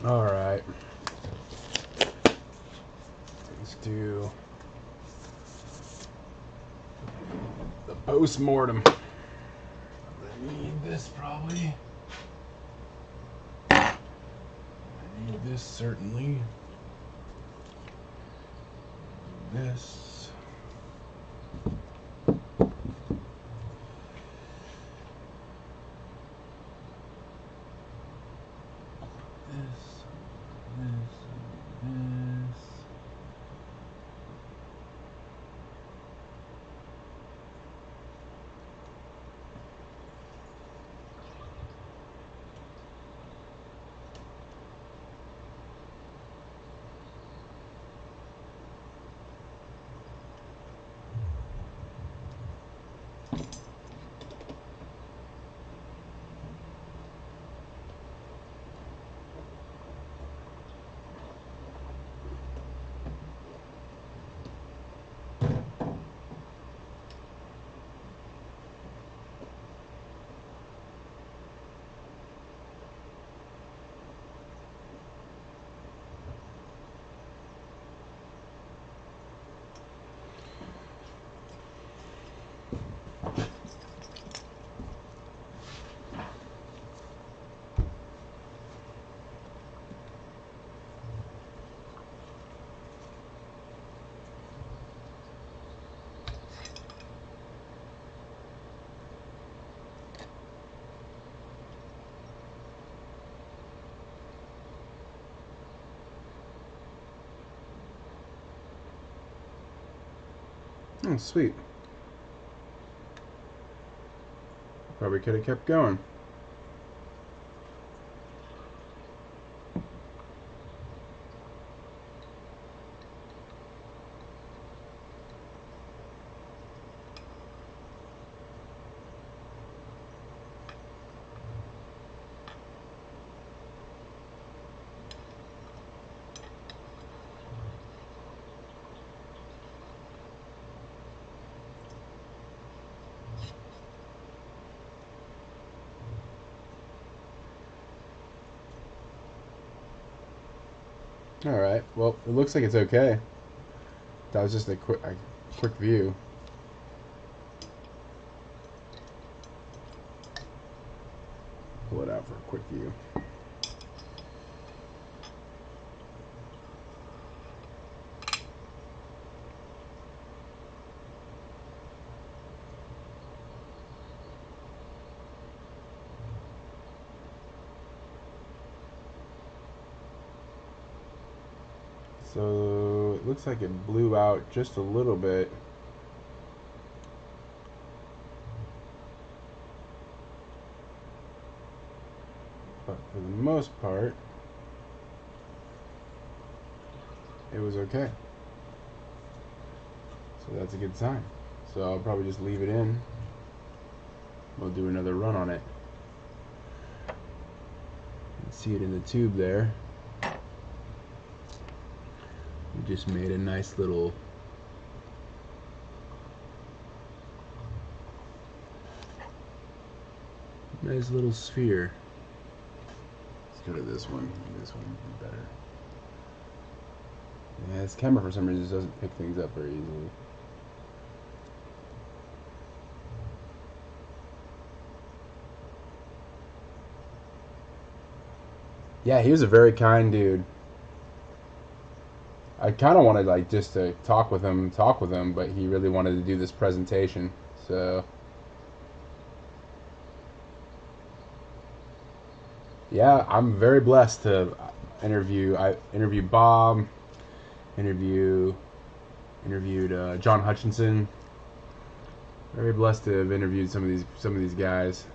All right. Let's do the post-mortem. I need this probably. I need this certainly. This. Oh, sweet. Probably could have kept going. Alright, well, it looks like it's okay. That was just a quick view. Pull it out for a quick view. So it looks like it blew out just a little bit. But for the most part, it was okay. So that's a good sign. So I'll probably just leave it in. We'll do another run on it. See it in the tube there. We just made a nice little sphere. Let's go to this one. This one would be better. Yeah, this camera for some reason just doesn't pick things up very easily. Yeah, he was a very kind dude. I kind of wanted like just to talk with him, but he really wanted to do this presentation. So yeah, I'm very blessed to interview. I interviewed Bob, interviewed John Hutchinson. Very blessed to have interviewed some of these guys.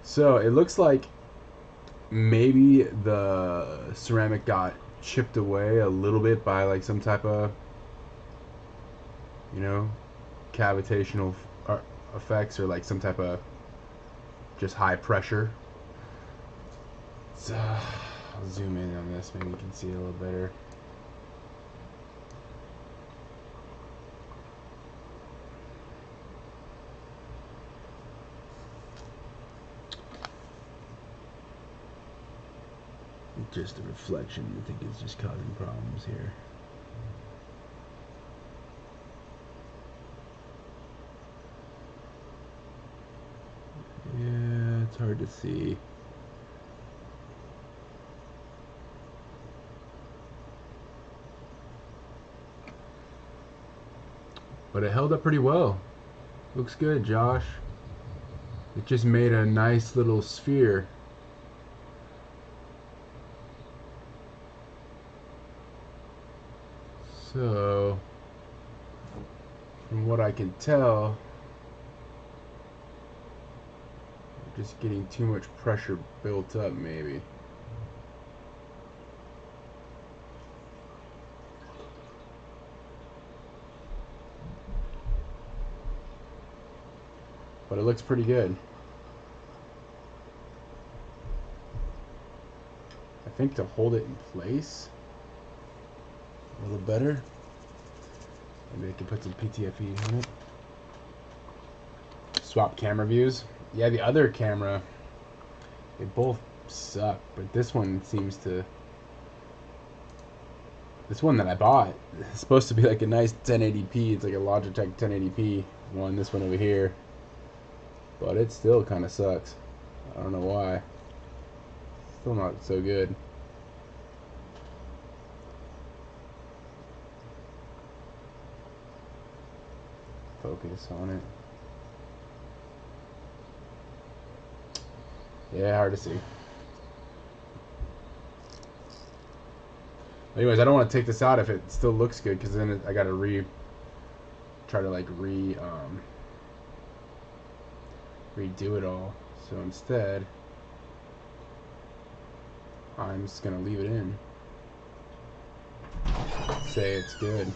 So it looks like maybe the ceramic got chipped away a little bit by like some type of, you know, cavitational effects or like some type of just high pressure. So I'll zoom in on this, maybe you can see it a little better. just a reflection. I think it's just causing problems here. Yeah, it's hard to see. But it held up pretty well. Looks good, Josh. It just made a nice little sphere. So, from what I can tell, I'm just getting too much pressure built up, maybe. But it looks pretty good. I think to hold it in place a little better, maybe I can put some PTFE on it. Swap camera views. Yeah, the other camera, they both suck, but this one seems to, this one that I bought is supposed to be like a nice 1080p. It's like a Logitech 1080p one, this one over here. But it still kind of sucks. I don't know why. Still not so good. Focus on it. Yeah, hard to see. Anyways, I don't want to take this out if it still looks good, because then I gotta try to like redo it all. So instead, I'm just gonna leave it in. Say it's good.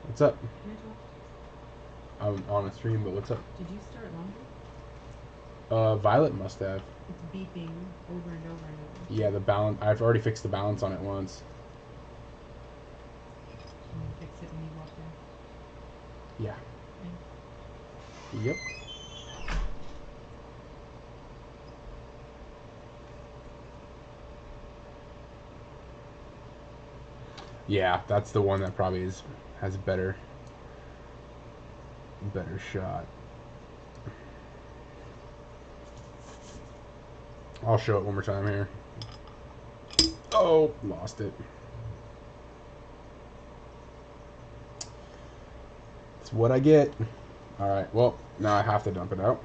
What's up? I'm on a stream, but what's up? Did you start laundry? Violet must have. It's beeping over and over and over. Yeah, the balance. I've already fixed the balance on it once. Can you fix it when you walk in? Yeah. Okay. Yep. Yeah, that's the one that probably has a better shot. I'll show it one more time here. Oh, lost it. It's what I get. All right, well, now I have to dump it out.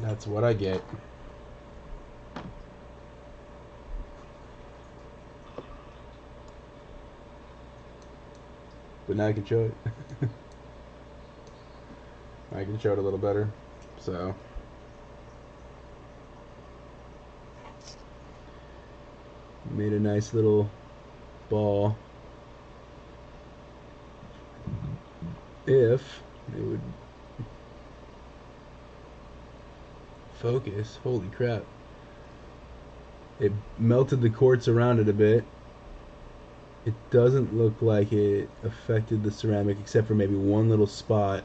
That's what I get. But now I can show it. I can show it a little better. So made a nice little ball. If it would focus. Holy crap. It melted the quartz around it a bit. It doesn't look like it affected the ceramic except for maybe one little spot.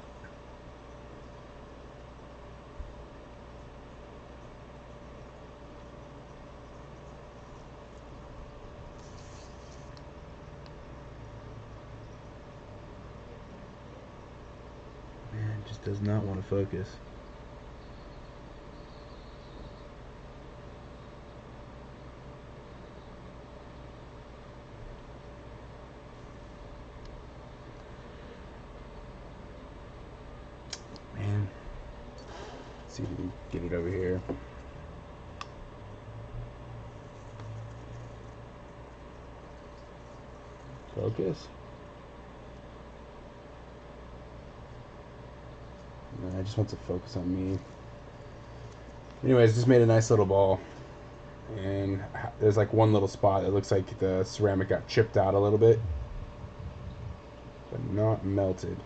Man, it just does not want to focus. See if we can get it over here. Focus. No, I just want to focus on me. Anyways, just made a nice little ball. And there's like one little spot. It looks like the ceramic got chipped out a little bit, but not melted.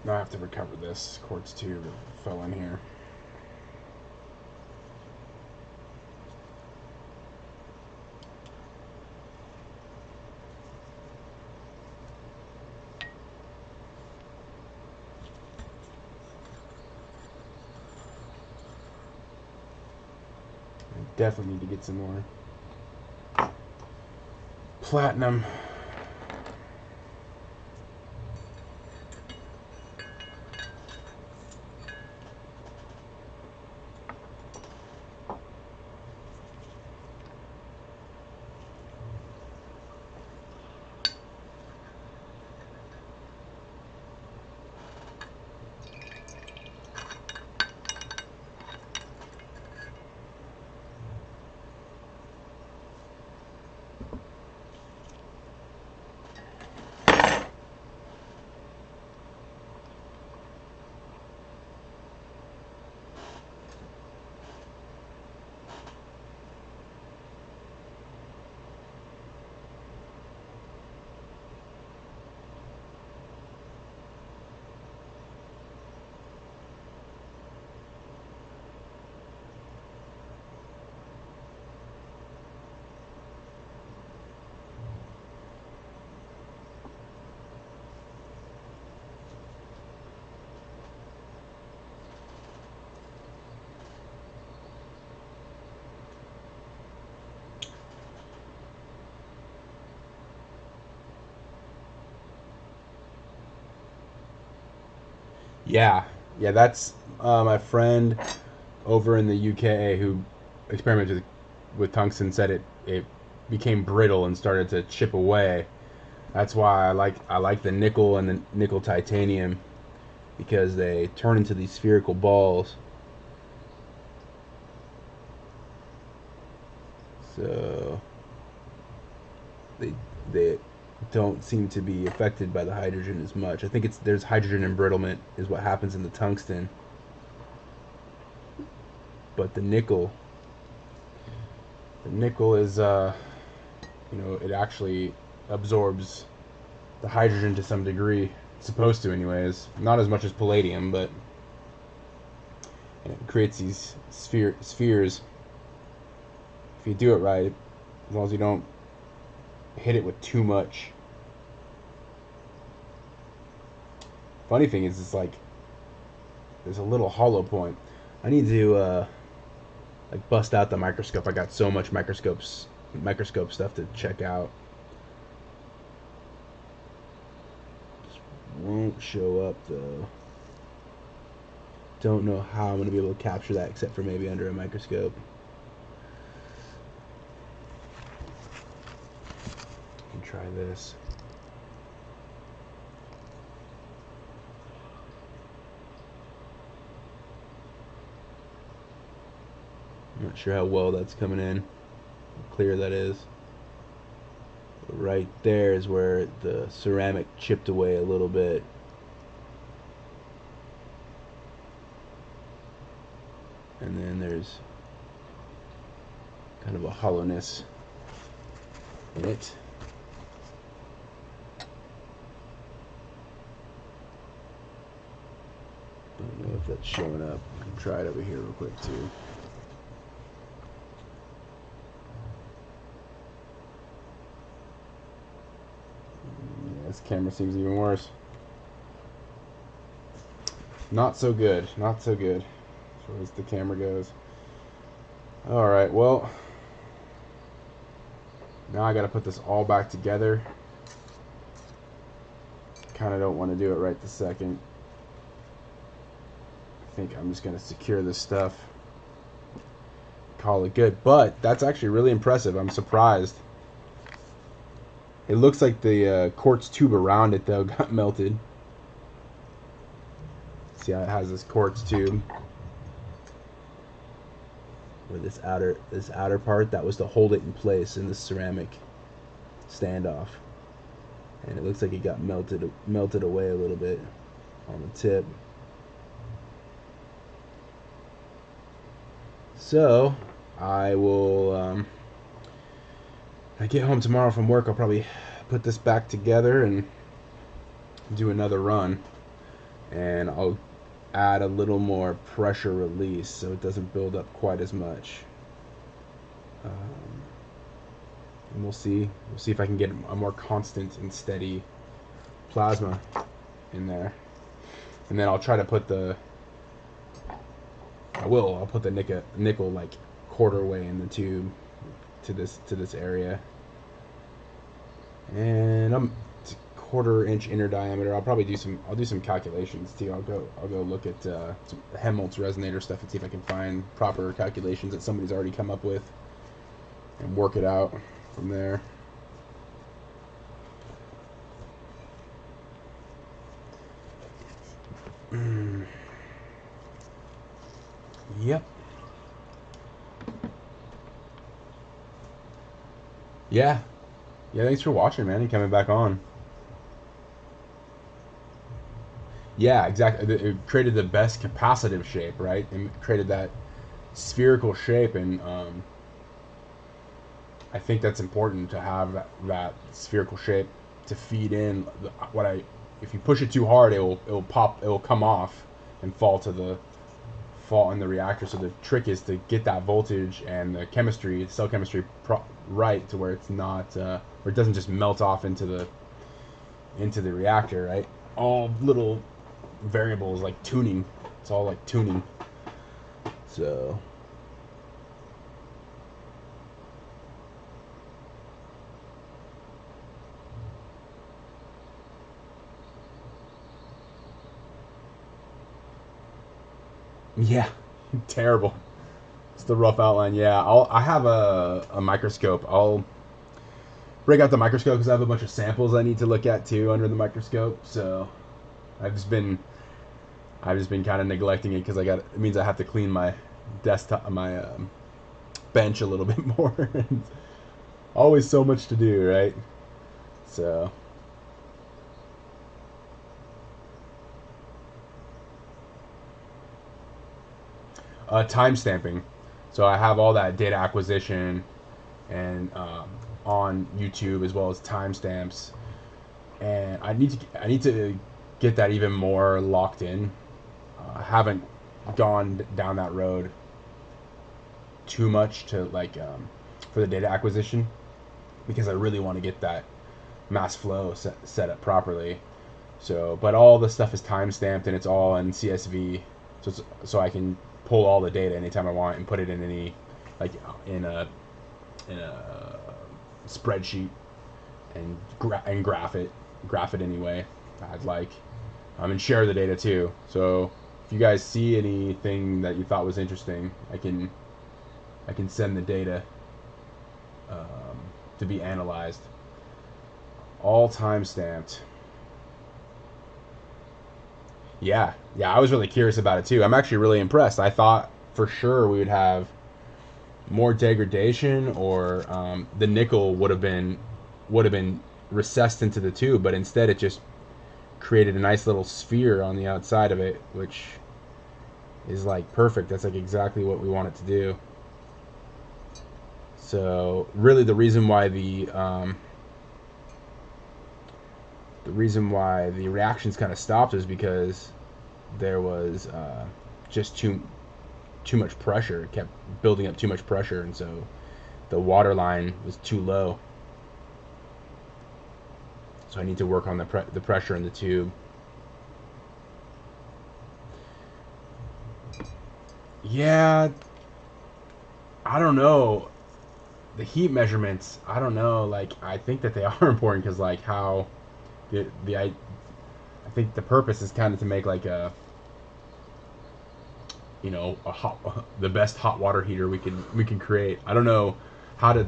Now I have to recover this quartz tube that fell in here. I definitely need to get some more platinum. Yeah, yeah, that's my friend over in the UK who experimented with tungsten said it became brittle and started to chip away. That's why I like the nickel and the nickel titanium because they turn into these spherical balls. So they don't seem to be affected by the hydrogen as much. I think there's hydrogen embrittlement is what happens in the tungsten. But the nickel is it actually absorbs the hydrogen to some degree. It's supposed to anyways. Not as much as palladium, but it creates these spheres if you do it right, as long as you don't hit it with too much. Funny thing is, it's like there's a little hollow point. I need to like bust out the microscope. I got so much microscope stuff to check out. Just won't show up though. Don't know how I'm gonna be able to capture that except for maybe under a microscope. Try this. I'm not sure how well that's coming in, how clear that is. But right there is where the ceramic chipped away a little bit. And then there's kind of a hollowness in it. Don't know if that's showing up. I can try it over here real quick too. Yeah, this camera seems even worse. Not so good. Not so good as far as the camera goes. Alright, well, now I gotta put this all back together. Kinda don't want to do it right this second. I think I'm just gonna secure this stuff, call it good. But that's actually really impressive. I'm surprised. It looks like the quartz tube around it though got melted. See how it has this quartz tube where this outer part that was to hold it in place in the ceramic standoff, and it looks like it got melted away a little bit on the tip. So I will when I get home tomorrow from work, I'll probably put this back together and do another run. and I'll add a little more pressure release so it doesn't build up quite as much. And we'll see if I can get a more constant and steady plasma in there. And then I'll try to put I'll put the nickel like quarter way in the tube to this area. And I'm quarter-inch inner diameter. I'll probably do some calculations too. I'll go look at some Helmholtz resonator stuff and see if I can find proper calculations that somebody's already come up with and work it out from there. Yep. Yeah. Yeah, thanks for watching, man, and coming back on. Yeah, exactly. It created the best capacitive shape, right? And created that spherical shape, and I think that's important to have that spherical shape to feed in. If you push it too hard, it'll pop, it'll come off and fall in the reactor. So the trick is to get that voltage and the chemistry, cell chemistry, right to where it's not, where it doesn't just melt off into the reactor, right? All little variables like tuning. It's all like tuning. So. Yeah, terrible. It's the rough outline. Yeah, I have a microscope. I'll break out the microscope because I have a bunch of samples I need to look at too under the microscope. So I've just been kind of neglecting it because it means I have to clean my desktop, my bench a little bit more. Always so much to do, right? So. Time stamping. So I have all that data acquisition and on YouTube as well as timestamps, and I need to get that even more locked in. I haven't gone down that road too much to for the data acquisition because I really want to get that mass flow set up properly. So, but all the stuff is time stamped and it's all in CSV, so I can pull all the data anytime I want and put it in in a spreadsheet and graph it anyway I'd like, and share the data too. So if you guys see anything that you thought was interesting, I can send the data to be analyzed, all time stamped. Yeah, I was really curious about it too. I'm actually really impressed. I thought for sure we would have more degradation, or the nickel would have been recessed into the tube, but instead it just created a nice little sphere on the outside of it, which is like perfect. That's like exactly what we want it to do. So really, the reason why the reactions kind of stopped is because there was just too much pressure. It kept building up too much pressure, and so the water line was too low. So I need to work on the pressure in the tube. Yeah, I don't know. The heat measurements, I don't know. Like, I think that they are important because like how I think the purpose is kind of to make like the best hot water heater we can create. I don't know how to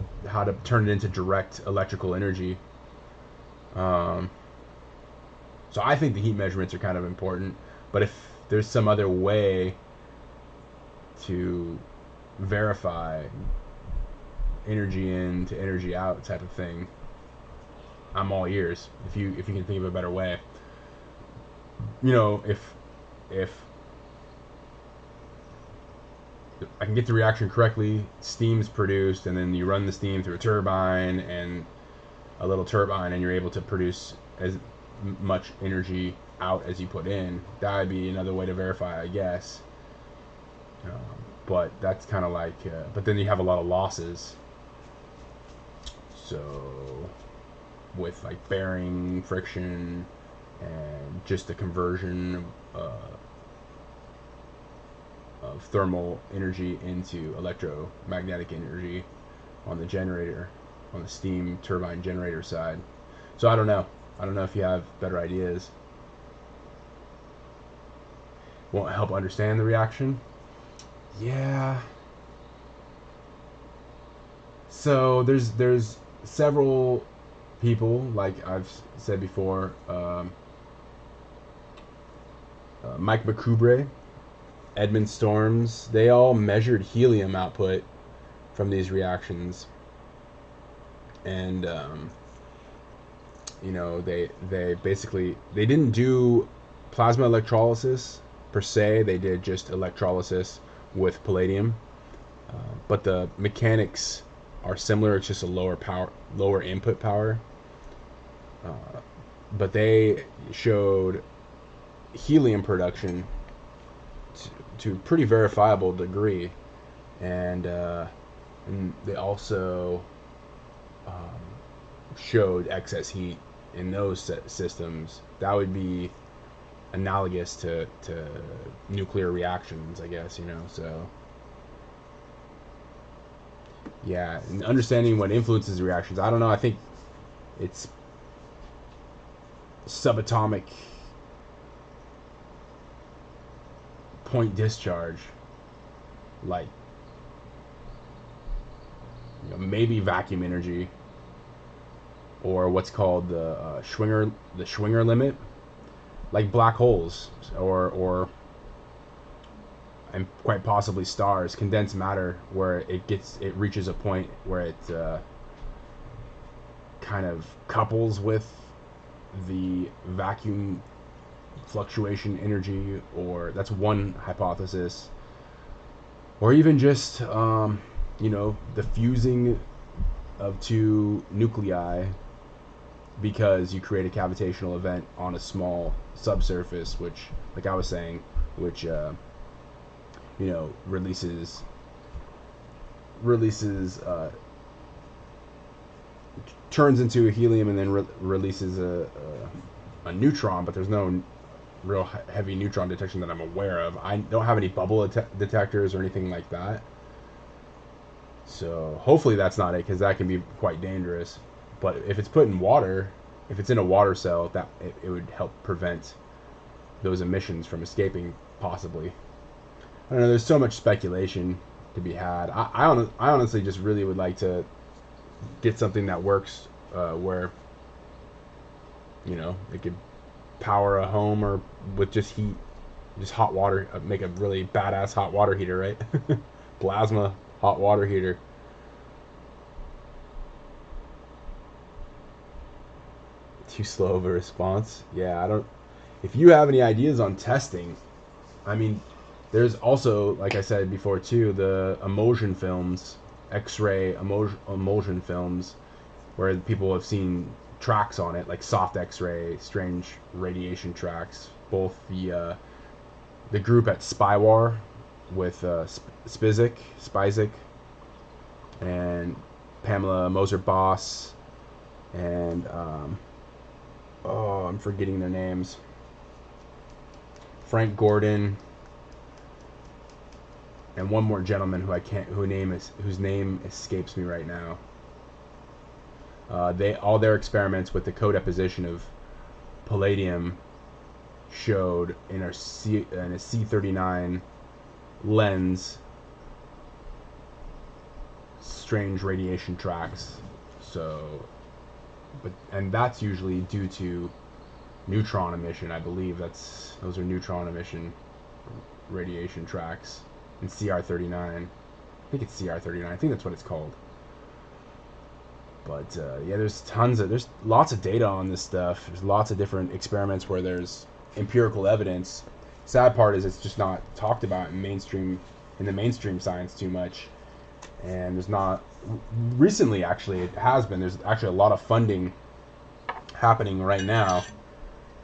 turn it into direct electrical energy. So I think the heat measurements are kind of important, but if there's some other way to verify energy in to energy out type of thing, I'm all ears. If you can think of a better way, if I can get the reaction correctly, steam's produced, and then you run the steam through a turbine and a little turbine, and you're able to produce as much energy out as you put in. That would be another way to verify, I guess. But that's kind of like, but then you have a lot of losses. So with like bearing, friction, and just the conversion of thermal energy into electromagnetic energy on the generator, on the steam turbine generator side. So I don't know. I don't know if you have better ideas. Won't help understand the reaction? Yeah. So there's several people, like I've said before, Mike McCubre, Edmund Storms, they all measured helium output from these reactions, and you know, they basically, they didn't do plasma electrolysis per se. They did just electrolysis with palladium, but the mechanics are similar. It's just a lower input power. But they showed helium production to a pretty verifiable degree, and they also showed excess heat in those systems. That would be analogous to nuclear reactions, I guess, you know. So yeah, and understanding what influences reactions, I don't know. I think it's subatomic point discharge, like, you know, maybe vacuum energy, or what's called the Schwinger limit, like black holes, or and quite possibly stars, condensed matter, where it reaches a point where it kind of couples with the vacuum fluctuation energy, or that's one hypothesis, or even just you know, the fusing of two nuclei because you create a cavitational event on a small subsurface, which, like I was saying, which you know, releases turns into a helium and then releases a neutron, but there's no real heavy neutron detection that I'm aware of. I don't have any bubble detectors or anything like that. So hopefully that's not it, because that can be quite dangerous. But if it's put in water, if it's in a water cell, that it would help prevent those emissions from escaping, possibly. I don't know. There's so much speculation to be had. I honestly just really would like to get something that works, where, you know, it could power a home, or with just heat, just hot water, make a really badass hot water heater, right? Plasma hot water heater. Too slow of a response. Yeah, I don't. If you have any ideas on testing, I mean, there's also, like I said before too, the emulsion films, X-ray emulsion films, where people have seen tracks on it, like soft X-ray, strange radiation tracks. Both the group at Spywar with Spizik, and Pamela Moser-Boss, and oh, I'm forgetting their names. Frank Gordon, and one more gentleman whose name escapes me right now. All their experiments with the co-deposition of palladium showed in a C39 lens strange radiation tracks. So, and that's usually due to neutron emission. I believe those are neutron emission radiation tracks in CR39. I think it's CR39. I think that's what it's called. But yeah, there's lots of data on this stuff. There's lots of different experiments where there's empirical evidence. Sad part is it's just not talked about in the mainstream science too much. And there's not, recently actually it has been. There's actually a lot of funding happening right now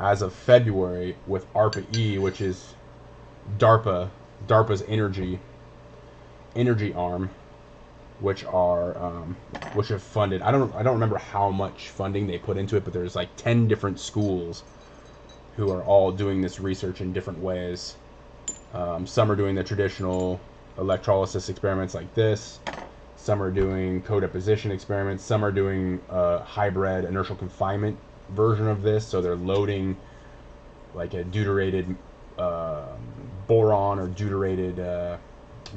as of February with ARPA-E, which is DARPA's energy arm, which have funded. I don't remember how much funding they put into it, but there's like 10 different schools who are all doing this research in different ways. Some are doing the traditional electrolysis experiments like this. Some are doing co-deposition experiments. Some are doing a hybrid inertial confinement version of this. So they're loading like a deuterated boron or deuterated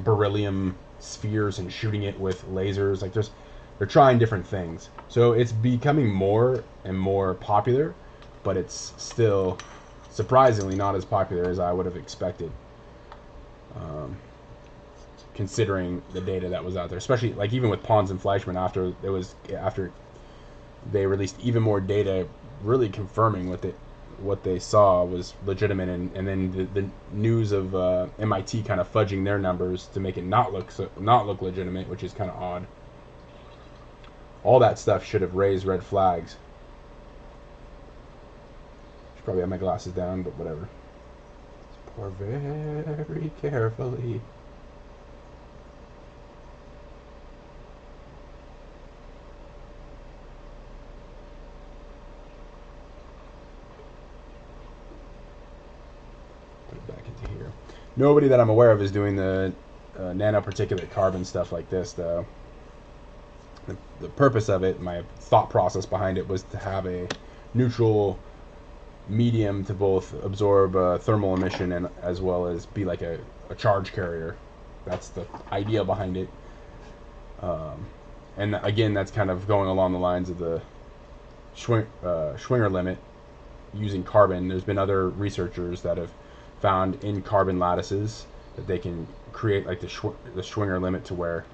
beryllium spheres and shooting it with lasers. Like they're trying different things. So it's becoming more and more popular, but it's still surprisingly not as popular as I would have expected. Considering the data that was out there, especially like even with Pons and Fleischmann, after they released even more data, really confirming what they saw was legitimate, and then the news of MIT kind of fudging their numbers to make it not look legitimate, which is kind of odd. All that stuff should have raised red flags. Should probably have my glasses down, but whatever. Let's pour very carefully. Back into here. Nobody that I'm aware of is doing the nanoparticulate carbon stuff like this, though. The purpose of it, my thought process behind it, was to have a neutral medium to both absorb thermal emission and as well as be like a charge carrier. That's the idea behind it. And again, that's kind of going along the lines of the Schwinger limit using carbon. There's been other researchers that have found in carbon lattices that they can create like the Schwinger limit to where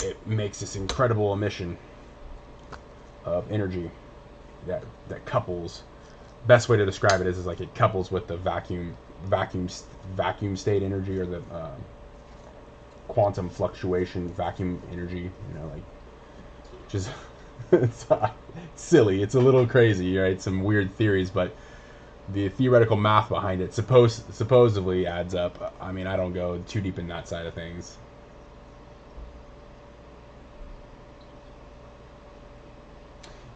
it makes this incredible emission of energy that couples. Best way to describe it is like it couples with the vacuum state energy, or the quantum fluctuation vacuum energy. You know, like just it's silly. It's a little crazy, right? Some weird theories, but the theoretical math behind it supposedly adds up. I mean, I don't go too deep in that side of things.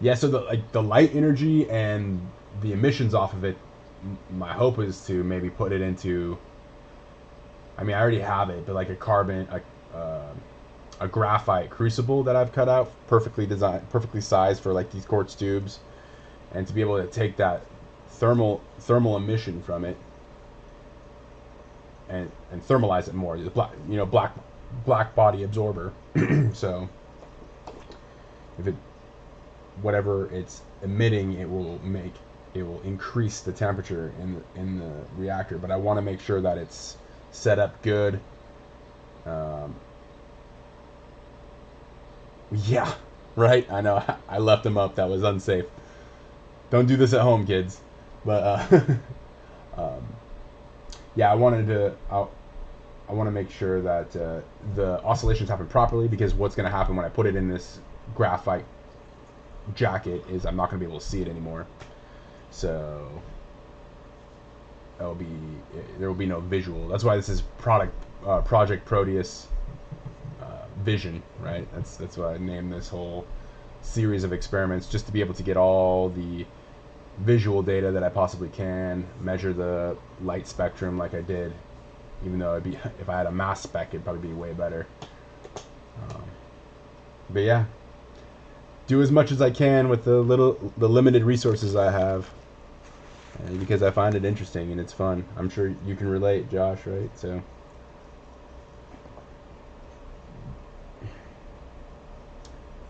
Yeah, so the light energy and the emissions off of it, my hope is to maybe put it into, I mean, I already have it, but like a graphite crucible that I've cut out, perfectly designed, perfectly sized for like these quartz tubes, and to be able to take that thermal emission from it and thermalize it more. The black body absorber. So if it, whatever it's emitting, it will increase the temperature in the reactor. But I want to make sure that it's set up good. Yeah, right. I know. I left them up. That was unsafe. Don't do this at home, kids. But yeah, I want to make sure that the oscillations happen properly, because what's going to happen when I put it in this graphite jacket is I'm not going to be able to see it anymore. So there will be no visual. That's why this is Project Proteus Vision, right? That's why I named this whole series of experiments, just to be able to get all the visual data that I possibly can, measure the light spectrum like I did, even though if I had a mass spec, it'd probably be way better. But yeah, do as much as I can with the limited resources I have, because I find it interesting and it's fun. I'm sure you can relate, Josh, right? So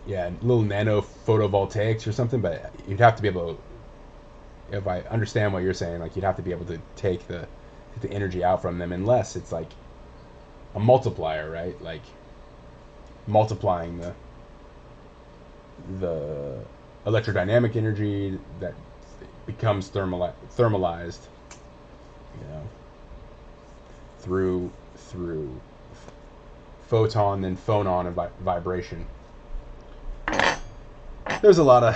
yeah, little nano photovoltaics or something, but you'd have to be able to, if I understand what you're saying, like you'd have to be able to take the energy out from them, unless it's like a multiplier, right? Like multiplying the electrodynamic energy that becomes thermalized, you know, through photon then phonon and vibration. There's a lot of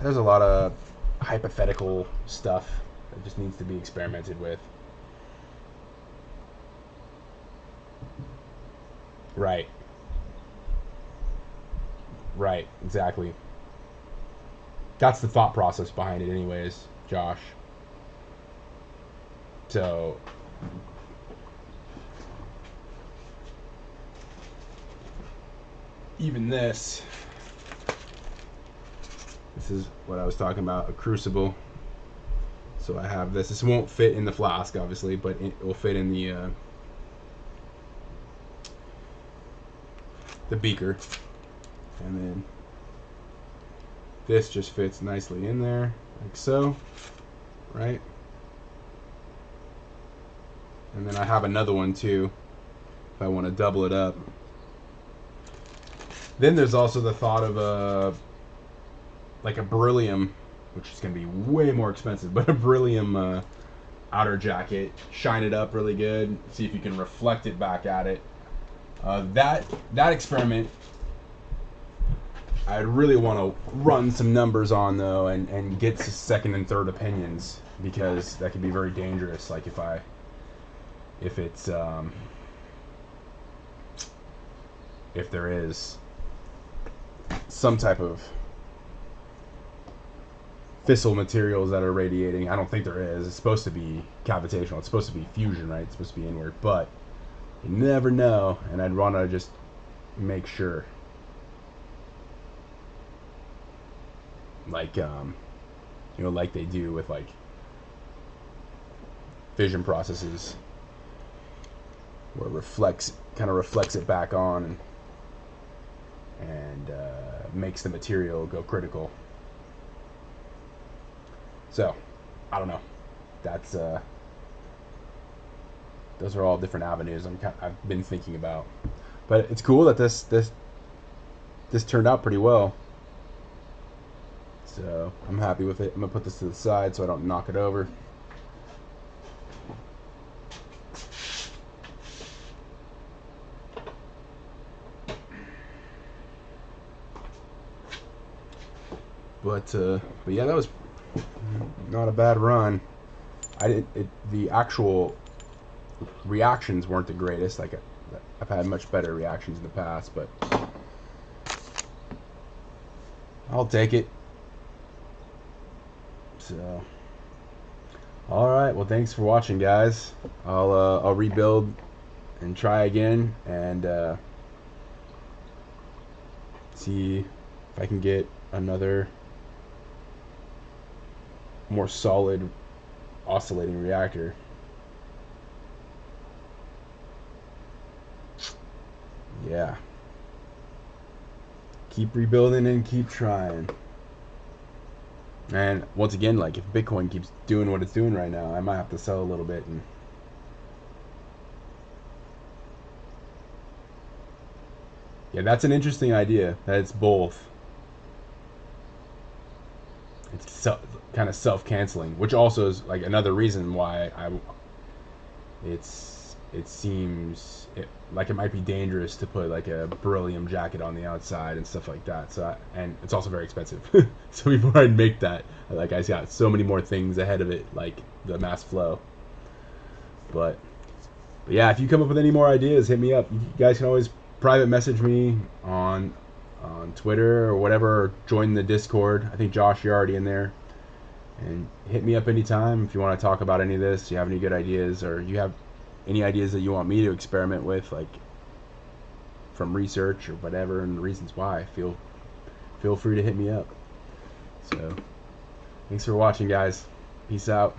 there's a lot of hypothetical stuff that just needs to be experimented with. Right. Right, exactly. That's the thought process behind it anyways, Josh. So even this is what I was talking about, a crucible. So I have this. This won't fit in the flask, obviously, but it will fit in the beaker. And then this just fits nicely in there, like so, right? And then I have another one too, if I want to double it up. Then there's also the thought of like a beryllium, which is going to be way more expensive, but a beryllium outer jacket. Shine it up really good, see if you can reflect it back at it. That experiment, I'd really want to run some numbers on though, and get to second and third opinions, because that could be very dangerous. Like if there is some type of fissile materials that are radiating. I don't think there is. It's supposed to be cavitational. It's supposed to be fusion, right? It's supposed to be inward, but you never know, and I'd want to just make sure. Like, like they do with like fission processes, where it kind of reflects it back on, and makes the material go critical. So, I don't know. That's those are all different avenues I've been thinking about. But it's cool that this turned out pretty well. So I'm happy with it. I'm gonna put this to the side so I don't knock it over. But yeah, that was not a bad run. The actual reactions weren't the greatest. Like I've had much better reactions in the past, but I'll take it. So, all right. Well, thanks for watching, guys. I'll rebuild and try again, and see if I can get another more solid oscillating reactor. Yeah. Keep rebuilding and keep trying. And once again, like if Bitcoin keeps doing what it's doing right now, I might have to sell a little bit. And yeah, that's an interesting idea. That it's both. It's kind of self-canceling, which also is like another reason why it seems like it might be dangerous to put like a beryllium jacket on the outside and stuff like that. So and it's also very expensive. So before I make that, like I got so many more things ahead of it, like the mass flow. But yeah, if you come up with any more ideas, hit me up. You guys can always private message me on Twitter or whatever, or join the Discord. I think Josh, you're already in there. And hit me up anytime if you want to talk about any of this. You have any good ideas, or you have any ideas that you want me to experiment with, like from research or whatever, and the reasons why. Feel free to hit me up. So thanks for watching, guys. Peace out.